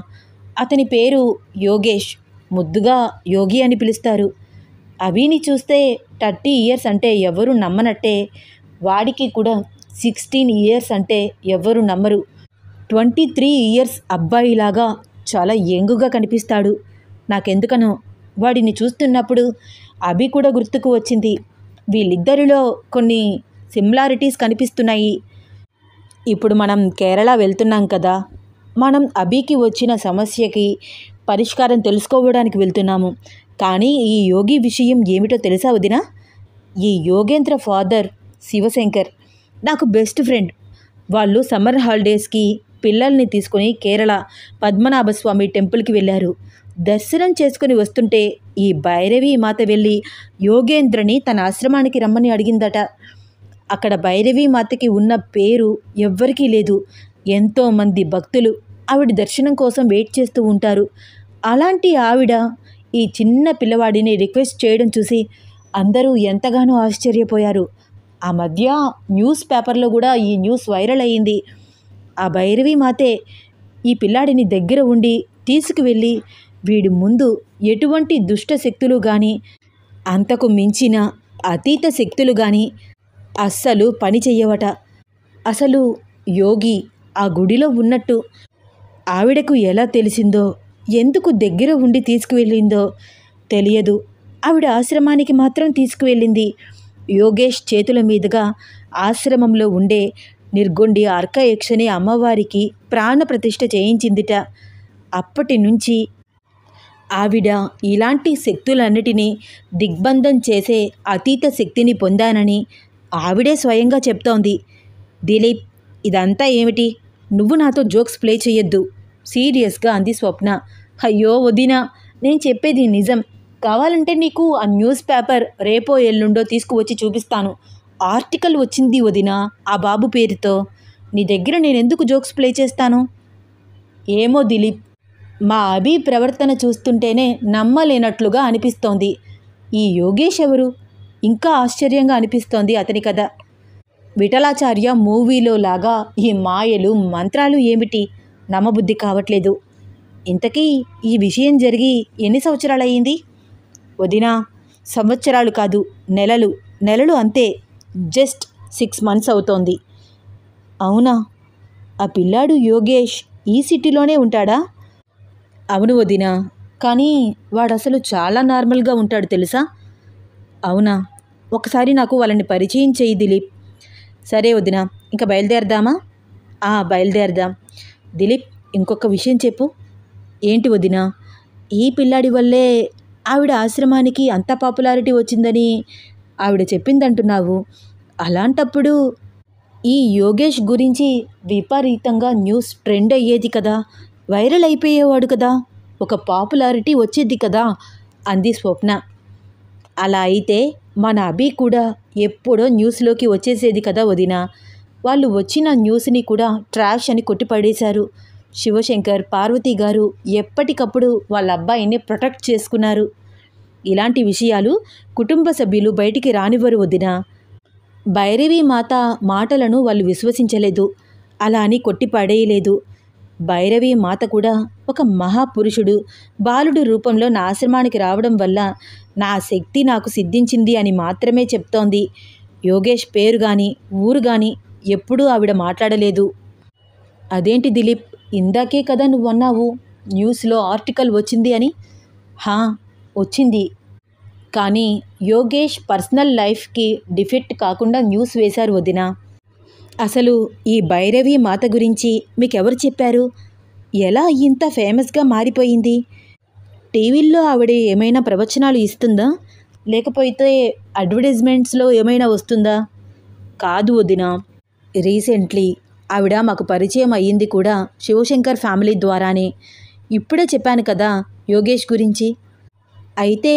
అతని పేరు యోగేష్, ముద్దుగా యోగి అని పిలుస్తారు. అభిని చూస్తే 30 ఇయర్స్ అంటే ఎవరు నమ్మనట్టే. వాడికి కూడా 16 ఇయర్స్ అంటే ఎవరు నమ్మరు. 23 ఇయర్స్ అబ్బాయిలాగా చాలా యంగుగా కనిపిస్తాడు. నాకెందుకనో వాడిని చూస్తున్నప్పుడు అభి కూడా గుర్తుకు వచ్చింది. వీళ్ళిద్దరిలో కొన్ని సిమిలారిటీస్ కనిపిస్తున్నాయి. ఇప్పుడు మనం కేరళ వెళ్తున్నాం కదా. మనం అభికి వచ్చిన సమస్యకి పరిష్కారం తెలుసుకోవడానికి వెళ్తున్నాము. కానీ ఈ యోగి విషయం ఏమిటో తెలుసా వదినా? ఈ యోగేంద్ర ఫాదర్ శివశంకర్ నాకు బెస్ట్ ఫ్రెండ్. వాళ్ళు సమ్మర్ హాలిడేస్కి పిల్లల్ని తీసుకుని కేరళ పద్మనాభస్వామి టెంపుల్కి వెళ్ళారు. దర్శనం చేసుకుని వస్తుంటే ఈ భైరవి మాత వెళ్ళి యోగేంద్రని తన ఆశ్రమానికి రమ్మని అడిగిందట. అక్కడ భైరవి మాతకి ఉన్న పేరు ఎవ్వరికీ లేదు. ఎంతోమంది భక్తులు ఆవిడ దర్శనం కోసం వెయిట్ చేస్తూ ఉంటారు. అలాంటి ఆవిడ ఈ చిన్న పిల్లవాడిని రిక్వెస్ట్ చేయడం చూసి అందరూ ఎంతగానో ఆశ్చర్యపోయారు. ఆ మధ్య న్యూస్ పేపర్లో కూడా ఈ న్యూస్ వైరల్ అయ్యింది. ఆ భైరవి మాతే ఈ పిల్లాడిని దగ్గర ఉండి తీసుకువెళ్ళి వీడి ముందు ఎటువంటి దుష్ట శక్తులు కానీ అంతకు మించిన అతీత శక్తులు కానీ అస్సలు పని చెయ్యవట. అసలు యోగి ఆ గుడిలో ఉన్నట్టు ఆవిడకు ఎలా తెలిసిందో, ఎందుకు దగ్గర ఉండి తీసుకువెళ్ళిందో తెలియదు. ఆవిడ ఆశ్రమానికి మాత్రం తీసుకువెళ్ళింది. యోగేష్ చేతుల మీదుగా ఆశ్రమంలో ఉండే నిర్గొండి అర్కయక్షని అమ్మవారికి ప్రాణప్రతిష్ఠ చేయించిందిట. అప్పటి నుంచి ఆవిడ ఇలాంటి శక్తులన్నిటినీ దిగ్బంధం చేసే అతీత శక్తిని పొందానని ఆవిడే స్వయంగా చెప్తోంది. దిలీప్, ఇదంతా ఏమిటి? నువ్వు నాతో జోక్స్ ప్లే చేయొద్దు, సీరియస్గా అంది స్వప్న. అయ్యో వదినా, నేను చెప్పేది నిజం. కావాలంటే నీకు ఆ న్యూస్ పేపర్ రేపో ఎల్లుండో తీసుకువచ్చి చూపిస్తాను. ఆర్టికల్ వచ్చింది వదినా ఆ బాబు పేరుతో. నీ దగ్గర నేనెందుకు జోక్స్ ప్లే చేస్తాను? ఏమో దిలీప్, మా అభి ప్రవర్తన చూస్తుంటేనే నమ్మలేనట్లుగా అనిపిస్తోంది. ఈ యోగేష్ ఎవరు? ఇంకా ఆశ్చర్యంగా అనిపిస్తోంది అతని కథ. విఠలాచార్య మూవీలో లాగా ఈ మాయలు మంత్రాలు ఏమిటి? నమ్మబుద్ధి కావట్లేదు. ఇంతకీ ఈ విషయం జరిగి ఎన్ని సంవత్సరాలయ్యింది? వదినా, సంవత్సరాలు కాదు, నెలలు. నెలలు అంతే. జస్ట్ 6 months అవుతోంది. అవునా? ఆ పిల్లాడు యోగేష్ ఈ సిటీలోనే ఉంటాడా? అవును వదినా, కానీ వాడు అసలు చాలా నార్మల్గా ఉంటాడు తెలుసా. అవునా, ఒకసారి నాకు వాళ్ళని పరిచయం చెయ్యి దిలీప్. సరే వదిన, ఇంకా బయలుదేరదామా? బయలుదేరదాం. దిలీప్, ఇంకొక విషయం చెప్పు. ఏంటి వదిన? ఈ పిల్లాడి వల్లే ఆవిడ ఆశ్రమానికి అంత పాపులారిటీ వచ్చిందని ఆవిడ చెప్పిందంటున్నావు. అలాంటప్పుడు ఈ యోగేష్ గురించి విపరీతంగా న్యూస్ ట్రెండ్ అయ్యేది కదా, వైరల్ అయిపోయేవాడు కదా, ఒక పాపులారిటీ వచ్చేది కదా అంది స్వప్న. అలా అయితే మన అభి కూడా ఎప్పుడో న్యూస్లోకి వచ్చేసేది కదా వదిన. వాళ్ళు వచ్చిన న్యూస్ని కూడా ట్రాష్ అని కొట్టిపడేశారు. శివశంకర్, పార్వతి గారు ఎప్పటికప్పుడు వాళ్ళ అబ్బాయిని ప్రొటెక్ట్ చేసుకున్నారు. ఇలాంటి విషయాలు కుటుంబ సభ్యులు బయటికి రానివ్వరు వదిన. భైరవి మాత మాటలను వాళ్ళు విశ్వసించలేదు, అలా అని కొట్టిపడేయలేదు. భైరవి మాత కూడా ఒక మహాపురుషుడు బాలుడు రూపంలో నా ఆశ్రమానికి రావడం వల్ల నా శక్తి నాకు సిద్ధించింది అని మాత్రమే చెప్తోంది. యోగేష్ పేరు కానీ ఊరు కానీ ఎప్పుడూ ఆవిడ మాట్లాడలేదు. అదేంటి దిలీప్, ఇందాకే కదా నువ్వన్నావు న్యూస్లో ఆర్టికల్ వచ్చింది అని. వచ్చింది, కానీ యోగేష్ పర్సనల్ లైఫ్కి డిఫెక్ట్ కాకుండా న్యూస్ వేశారు వదిన. అసలు ఈ భైరవి మాత గురించి మీకెవరు చెప్పారు? ఎలా ఇంత ఫేమస్గా మారిపోయింది? టీవీల్లో ఆవిడ ఏమైనా ప్రవచనాలు ఇస్తుందా, లేకపోతే అడ్వర్టైజ్మెంట్స్లో ఏమైనా వస్తుందా? కాదు వదిన, రీసెంట్లీ ఆవిడ మాకు పరిచయం అయ్యింది కూడా శివశంకర్ ఫ్యామిలీ ద్వారానే. ఇప్పుడే చెప్పాను కదా యోగేష్ గురించి. అయితే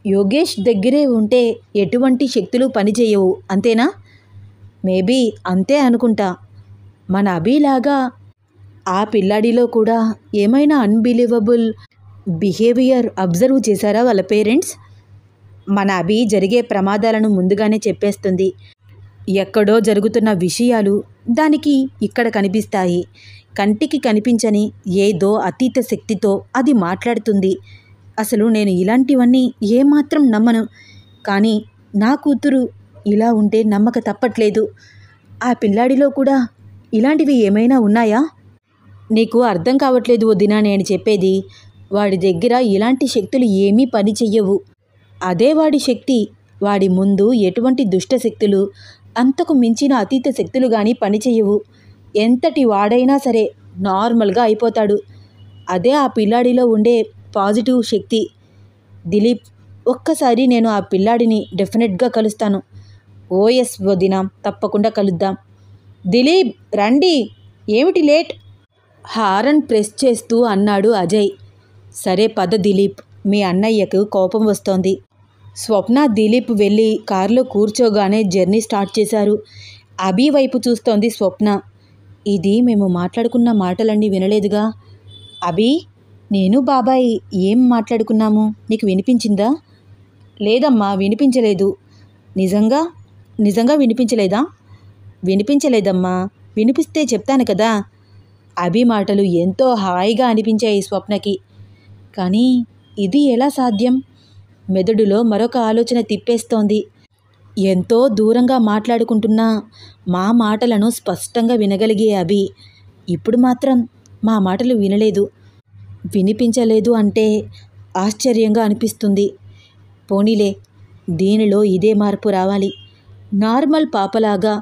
యోగేష్ దగ్గరే ఉంటే ఎటువంటి శక్తులు పనిచేయవు అంతేనా? మేబీ అంతే అనుకుంటా. మన అభిలాగా ఆ పిల్లాడిలో కూడా ఏమైనా అన్బిలీవబుల్ బిహేవియర్ అబ్జర్వ్ చేశారా వాళ్ళ పేరెంట్స్? మన అభి జరిగే ప్రమాదాలను ముందుగానే చెప్పేస్తుంది. ఎక్కడో జరుగుతున్న విషయాలు దానికి ఇక్కడ కనిపిస్తాయి. కంటికి కనిపించని ఏదో అతీత శక్తితో అది మాట్లాడుతుంది. అసలు నేను ఇలాంటివన్నీ ఏమాత్రం నమ్మను, కానీ నా కూతురు ఇలా ఉంటే నమ్మక తప్పట్లేదు. ఆ పిల్లాడిలో కూడా ఇలాంటివి ఏమైనా ఉన్నాయా? నీకు అర్థం కావట్లేదు వదినా నేను చెప్పేది. వాడి దగ్గర ఇలాంటి శక్తులు ఏమీ పని చెయ్యవు. అదే వాడి శక్తి. వాడి ముందు ఎటువంటి దుష్టశక్తులు, అంతకు మించిన అతీత శక్తులు కానీ పనిచేయవు. ఎంతటి వాడైనా సరే నార్మల్గా అయిపోతాడు. అదే ఆ పిల్లాడిలో ఉండే పాజిటివ్ శక్తి. దిలీప్, ఒక్కసారి నేను ఆ పిల్లాడిని డెఫినెట్గా కలుస్తాను. ఓఎస్ వదినా, తప్పకుండా కలుద్దాం. దిలీప్ రండి, ఏమిటి లేట్? హారన్ ప్రెస్ చేస్తూ అన్నాడు అజయ్. సరే పద దిలీప్, మీ అన్నయ్యకు కోపం వస్తోంది. స్వప్న, దిలీప్ వెళ్ళి కారులో కూర్చోగానే జర్నీ స్టార్ట్ చేశారు. అభి వైపు చూస్తోంది స్వప్న. ఇది మేము మాట్లాడుకున్న మాటలన్నీ వినలేదుగా? అభి, నేను బాబాయ్ ఏం మాట్లాడుకున్నాము నీకు వినిపించిందా? లేదమ్మా, వినిపించలేదు. నిజంగా వినిపించలేదా? వినిపించలేదమ్మా, వినిపిస్తే చెప్తాను కదా. అభి మాటలు ఎంతో హాయిగా అనిపించాయి స్వప్నకి. కానీ ఇది ఎలా సాధ్యం? మెదడులో మరొక ఆలోచన తిప్పేస్తోంది. ఎంతో దూరంగా మాట్లాడుకుంటున్నా మా మాటలను స్పష్టంగా వినగలిగే అభి ఇప్పుడు మాత్రం మా మాటలు వినిపించలేదు అంటే ఆశ్చర్యంగా అనిపిస్తుంది. పోనీలే, దీనిలో ఇదే మార్పు రావాలి. నార్మల్ పాపలాగా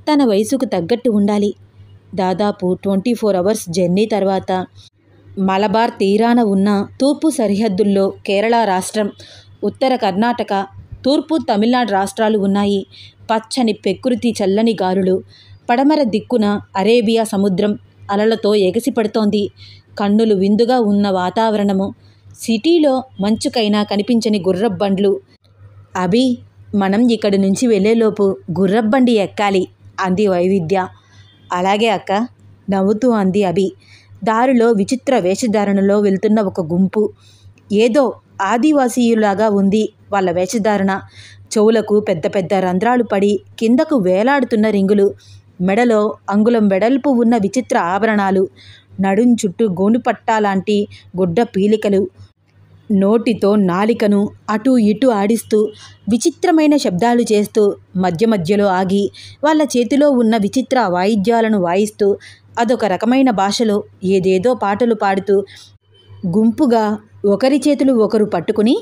తన వయసుకు తగ్గట్టు ఉండాలి. దాదాపు 24 అవర్స్ జర్నీ తర్వాత మలబార్ తీరాన ఉన్న తూర్పు సరిహద్దుల్లో కేరళ రాష్ట్రం, ఉత్తర కర్ణాటక, తూర్పు తమిళనాడు రాష్ట్రాలు ఉన్నాయి. పచ్చని ప్రకృతి, చల్లని గాలులు. పడమర దిక్కున అరేబియా సముద్రం అలలతో ఎగసిపడుతోంది. కన్నులు విందుగా ఉన్న వాతావరణము. సిటీలో మంచుకైనా కనిపించని గుర్రబ్బండ్లు. అభి, మనం ఇక్కడి నుంచి వెళ్ళేలోపు గుర్రబ్బండి ఎక్కాలి అంది వైవిధ్య. అలాగే అక్క, నవ్వుతూ అంది అభి. దారిలో విచిత్ర వేషధారణలో వెళ్తున్న ఒక గుంపు. ఏదో ఆదివాసీయులాగా ఉంది వాళ్ళ వేషధారణ. చెవులకు పెద్ద పెద్ద రంధ్రాలు పడి కిందకు వేలాడుతున్న రింగులు, మెడలో అంగుళం వెడల్పు ఉన్న విచిత్ర ఆభరణాలు, నడుం చుట్టూ గోనుపట్టాలాంటి గుడ్డ పీలికలు, నోటితో నాలికను అటూ ఇటూ ఆడిస్తూ విచిత్రమైన శబ్దాలు చేస్తూ మధ్య మధ్యలో ఆగి వాళ్ళ చేతిలో ఉన్న విచిత్ర వాయిద్యాలను వాయిస్తూ అదొక రకమైన భాషలో ఏదేదో పాటలు పాడుతూ గుంపుగా ఒకరి చేతులు ఒకరు పట్టుకుని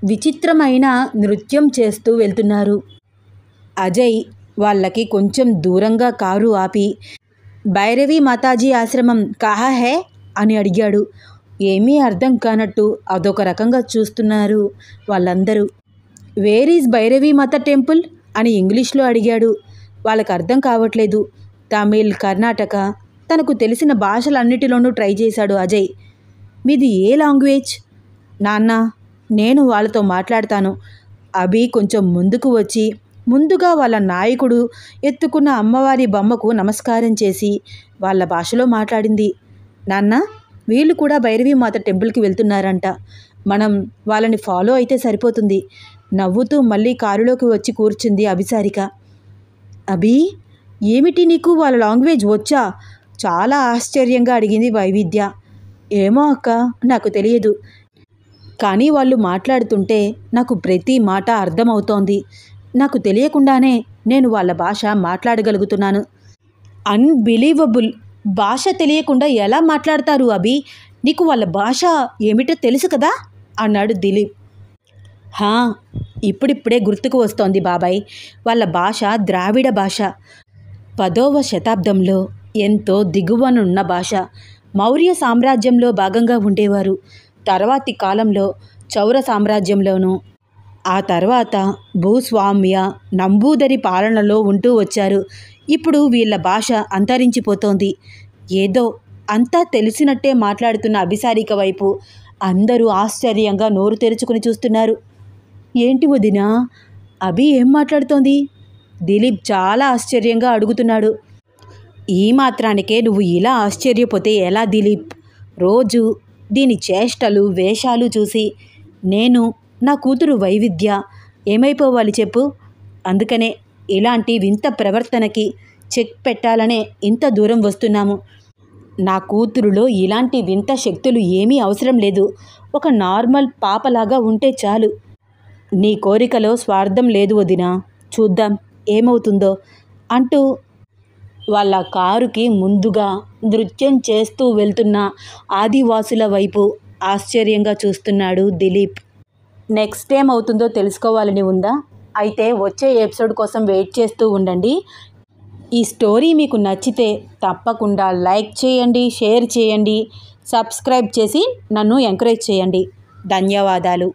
విచిత్రమైన నృత్యం చేస్తూ వెళ్తున్నారు. అజయ్ వాళ్ళకి కొంచెం దూరంగా కారు ఆపి, భైరవి మాతాజీ ఆశ్రమం కహా హై అని అడిగాడు. ఏమీ అర్థం కానట్టు అదొక రకంగా చూస్తున్నారు వాళ్ళందరూ. Where is Bhairavi Mata temple అని ఇంగ్లీష్లో అడిగాడు. వాళ్ళకు అర్థం కావట్లేదు. తమిళ్, కర్ణాటక, తనకు తెలిసిన భాషలన్నిటిలోనూ ట్రై చేశాడు అజయ్. మీది ఏ లాంగ్వేజ్? నాన్న, నేను వాళ్ళతో మాట్లాడతాను. అభి కొంచెం ముందుకు వచ్చి ముందుగా వాళ్ళ నాయకుడు ఎత్తుకున్న అమ్మవారి బొమ్మకు నమస్కారం చేసి వాళ్ళ భాషలో మాట్లాడింది. నాన్న, వీళ్ళు కూడా భైరవి మాత టెంపుల్కి వెళ్తున్నారంట. మనం వాళ్ళని ఫాలో అయితే సరిపోతుంది. నవ్వుతూ మళ్ళీ కారులోకి వచ్చి కూర్చుంది అభిసారిక. అభి, ఏమిటి నీకు వాళ్ళ లాంగ్వేజ్ వచ్చా? చాలా ఆశ్చర్యంగా అడిగింది వైవిధ్య. ఏమో అక్క, నాకు తెలియదు. కానీ వాళ్ళు మాట్లాడుతుంటే నాకు ప్రతి మాట అర్థమవుతోంది. నాకు తెలియకుండానే నేను వాళ్ళ భాష మాట్లాడగలుగుతున్నాను. అన్బిలీవబుల్! భాష తెలియకుండా ఎలా మాట్లాడతారు అభి? నీకు వాళ్ళ భాష ఏమిటో తెలుసు కదా అన్నాడు దిలీప్. హా, ఇప్పుడిప్పుడే గుర్తుకు వస్తోంది బాబాయ్. వాళ్ళ భాష ద్రావిడ భాష. 10వ శతాబ్దంలో ఎంతో దిగువనున్న భాష. మౌర్య సామ్రాజ్యంలో భాగంగా ఉండేవారు. తర్వాతి కాలంలో చౌర సామ్రాజ్యంలోనూ, ఆ తర్వాత భూస్వామ్య నంబూదరి పాలనలో ఉంటూ వచ్చారు. ఇప్పుడు వీళ్ళ భాష అంతరించిపోతోంది. ఏదో అంతా తెలిసినట్టే మాట్లాడుతున్న అభిసారిక వైపు అందరూ ఆశ్చర్యంగా నోరు తెరుచుకుని చూస్తున్నారు. ఏంటి వదినా, అభి ఏం మాట్లాడుతోంది? దిలీప్ చాలా ఆశ్చర్యంగా అడుగుతున్నాడు. ఈ మాత్రానికే నువ్వు ఇలా ఆశ్చర్యపోతే ఎలా దిలీప్? రోజు దీని చేష్టలు వేషాలు చూసి నేను, నా కూతురు వైవిధ్య ఏమైపోవాలి చెప్పు? అందుకనే ఇలాంటి వింత ప్రవర్తనకి చెక్ పెట్టాలనే ఇంత దూరం వస్తున్నాము. నా కూతురులో ఇలాంటి వింత శక్తులు ఏమీ అవసరం లేదు. ఒక నార్మల్ పాపలాగా ఉంటే చాలు. నీ కోరికలో స్వార్థం లేదు వదినా, చూద్దాం ఏమవుతుందో అంటూ వాళ్ళ కారుకి ముందుగా నృత్యం చేస్తూ వెళ్తున్న ఆదివాసుల వైపు ఆశ్చర్యంగా చూస్తున్నాడు దిలీప్. నెక్స్ట్ ఏమవుతుందో తెలుసుకోవాలని ఉందా? అయితే వచ్చే ఎపిసోడ్ కోసం వెయిట్ చేస్తూ ఉండండి. ఈ స్టోరీ మీకు నచ్చితే తప్పకుండా లైక్ చేయండి, షేర్ చేయండి, సబ్స్క్రైబ్ చేసి నన్ను ఎంకరేజ్ చేయండి. ధన్యవాదాలు.